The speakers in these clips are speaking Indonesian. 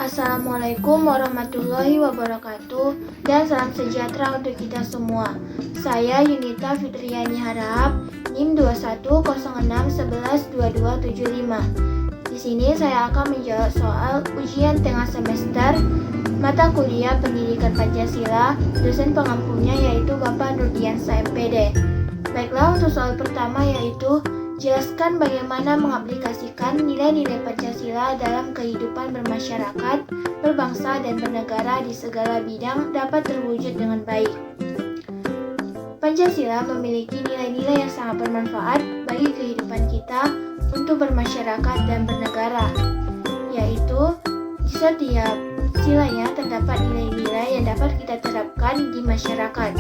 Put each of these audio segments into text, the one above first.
Assalamualaikum warahmatullahi wabarakatuh dan salam sejahtera untuk kita semua. Saya Yunita Fitriani Harahap, NIM 2106112275. Di sini saya akan menjawab soal ujian tengah semester mata kuliah Pendidikan Pancasila. Dosen pengampunya yaitu Bapak Nurdiansyah MPD. Baiklah, untuk soal pertama yaitu jelaskan bagaimana mengaplikasikan nilai-nilai Pancasila dalam kehidupan bermasyarakat, berbangsa, dan bernegara di segala bidang dapat terwujud dengan baik. Pancasila memiliki nilai-nilai yang sangat bermanfaat bagi kehidupan kita untuk bermasyarakat dan bernegara, yaitu di setiap silanya terdapat nilai-nilai yang dapat kita terapkan di masyarakat.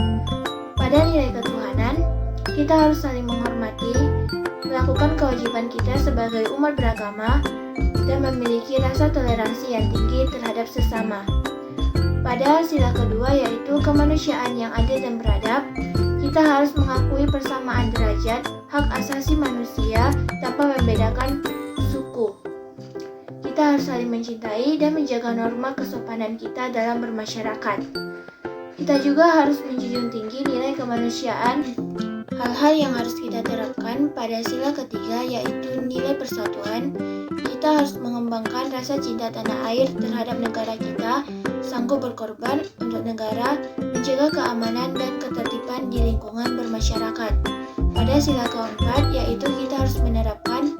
Pada nilai ketuhanan, kita harus saling menghormati, melakukan kewajiban kita sebagai umat beragama, dan memiliki rasa toleransi yang tinggi terhadap sesama. Pada sila kedua yaitu kemanusiaan yang adil dan beradab, kita harus mengakui persamaan derajat hak asasi manusia tanpa membedakan suku. Kita harus saling mencintai dan menjaga norma kesopanan kita dalam bermasyarakat. Kita juga harus menjunjung tinggi nilai kemanusiaan. Hal-hal yang harus kita terapkan pada sila ketiga yaitu nilai persatuan. Kita harus mengembangkan rasa cinta tanah air terhadap negara kita, sanggup berkorban untuk negara, menjaga keamanan dan ketertiban di lingkungan bermasyarakat. Pada sila keempat yaitu kita harus menerapkan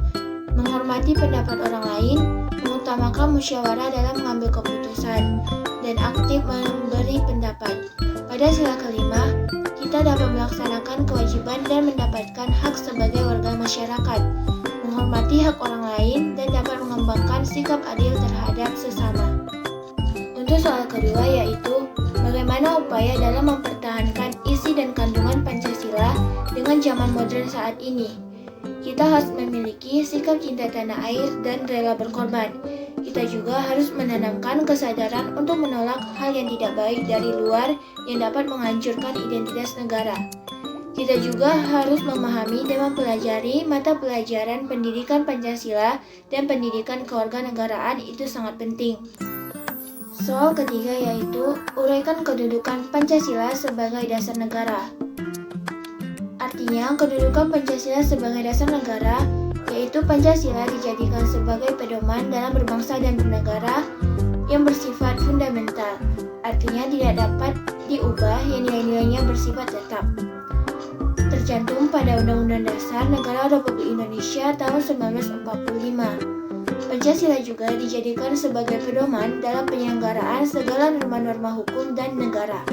menghormati pendapat orang lain, mengutamakan musyawarah dalam mengambil keputusan, dan aktif memberi pendapat. Pada sila kelima, kita dapat melaksanakan kewajiban dan mendapatkan hak sebagai warga masyarakat, menghormati hak orang lain, dan dapat mengembangkan sikap adil terhadap sesama. Untuk soal kedua yaitu bagaimana upaya dalam mempertahankan isi dan kandungan Pancasila dengan zaman modern saat ini. Kita harus memiliki sikap cinta tanah air dan rela berkorban. Kita juga harus menanamkan kesadaran untuk menolak hal yang tidak baik dari luar yang dapat menghancurkan identitas negara. Kita juga harus memahami dan mempelajari mata pelajaran pendidikan Pancasila dan pendidikan kewarganegaraan itu sangat penting. Soal ketiga yaitu uraikan kedudukan Pancasila sebagai dasar negara. Artinya, kedudukan Pancasila sebagai dasar negara yaitu Pancasila dijadikan sebagai pedoman dalam berbangsa dan bernegara yang bersifat fundamental. Artinya tidak dapat diubah, yang nilai-nilainya bersifat tetap. Tercantum pada Undang-Undang Dasar Negara Republik Indonesia tahun 1945. Pancasila juga dijadikan sebagai pedoman dalam penyelenggaraan segala norma-norma hukum dan negara.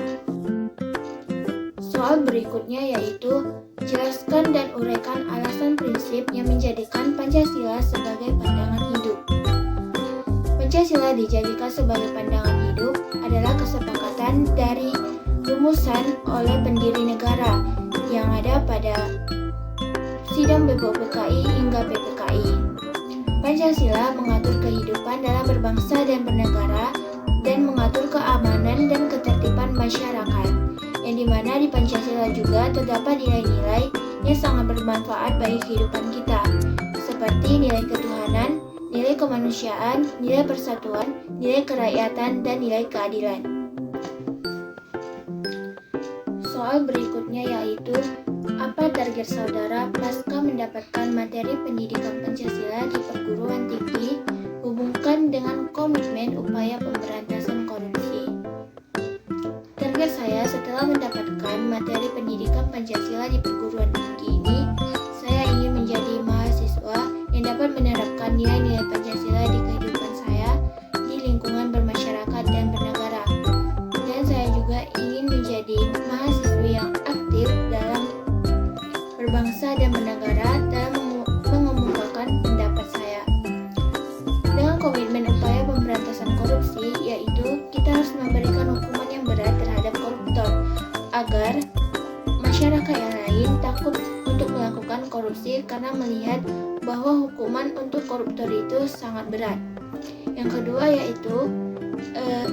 Soal berikutnya yaitu jelaskan dan uraikan alasan prinsip yang menjadikan Pancasila sebagai pandangan hidup. Pancasila dijadikan sebagai pandangan hidup adalah kesepakatan dari rumusan oleh pendiri negara yang ada pada sidang BPUPKI hingga PPKI. Pancasila mengatur kehidupan dalam berbangsa dan bernegara dan mengatur keamanan dan ketertiban masyarakat, yang dimana di Pancasila juga terdapat nilai-nilai yang sangat bermanfaat bagi kehidupan kita, seperti nilai ketuhanan, nilai kemanusiaan, nilai persatuan, nilai kerakyatan, dan nilai keadilan. Soal berikutnya yaitu apa target saudara pasca mendapatkan materi pendidikan Pancasila di perguruan tinggi, hubungkan dengan komitmen upaya pemberantasan korupsi. Target saya setelah mendapatkan materi pendidikan Pancasila di perguruan tinggi ini, saya ingin menjadi mahasiswa yang dapat menerapkan nilai-nilai Pancasila di kehidupan saya di lingkungan bermasyarakat dan bernegara. Dan saya juga ingin menjadi mahasiswi yang aktif dalam berbangsa dan bernegara dalam mengemukakan pendapat saya. Dengan komitmen upaya pemberantasan korupsi, yaitu kita harus memberikan hukuman yang berat terhadap koruptor agar masyarakat yang lain takut untuk melakukan korupsi karena melihat bahwa hukuman untuk koruptor itu sangat berat. Yang kedua yaitu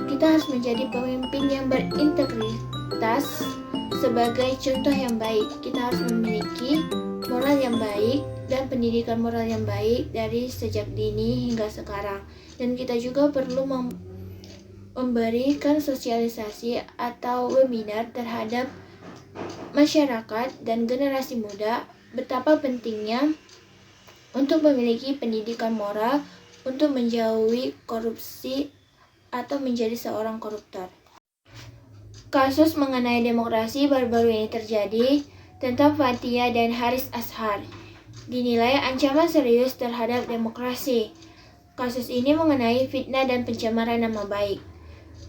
kita harus menjadi pemimpin yang berintegritas sebagai contoh yang baik. Kita harus memiliki moral yang baik dan pendidikan moral yang baik dari sejak dini hingga sekarang. Dan kita juga perlu memberikan sosialisasi atau webinar terhadap masyarakat dan generasi muda betapa pentingnya untuk memiliki pendidikan moral untuk menjauhi korupsi atau menjadi seorang koruptor. Kasus mengenai demokrasi baru-baru ini terjadi tentang Fathia dan Haris Azhar dinilai ancaman serius terhadap demokrasi. Kasus ini mengenai fitnah dan pencemaran nama baik.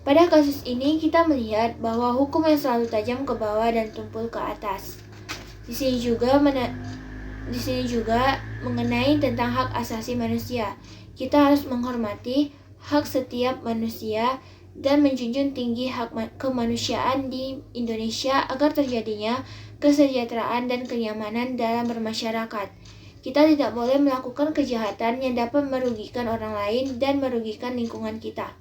Pada kasus ini kita melihat bahwa hukum yang selalu tajam ke bawah dan tumpul ke atas. Di sini juga mengenai tentang hak asasi manusia. Kita harus menghormati hak setiap manusia dan menjunjung tinggi hak kemanusiaan di Indonesia agar terjadinya kesejahteraan dan kenyamanan dalam bermasyarakat. Kita tidak boleh melakukan kejahatan yang dapat merugikan orang lain dan merugikan lingkungan kita.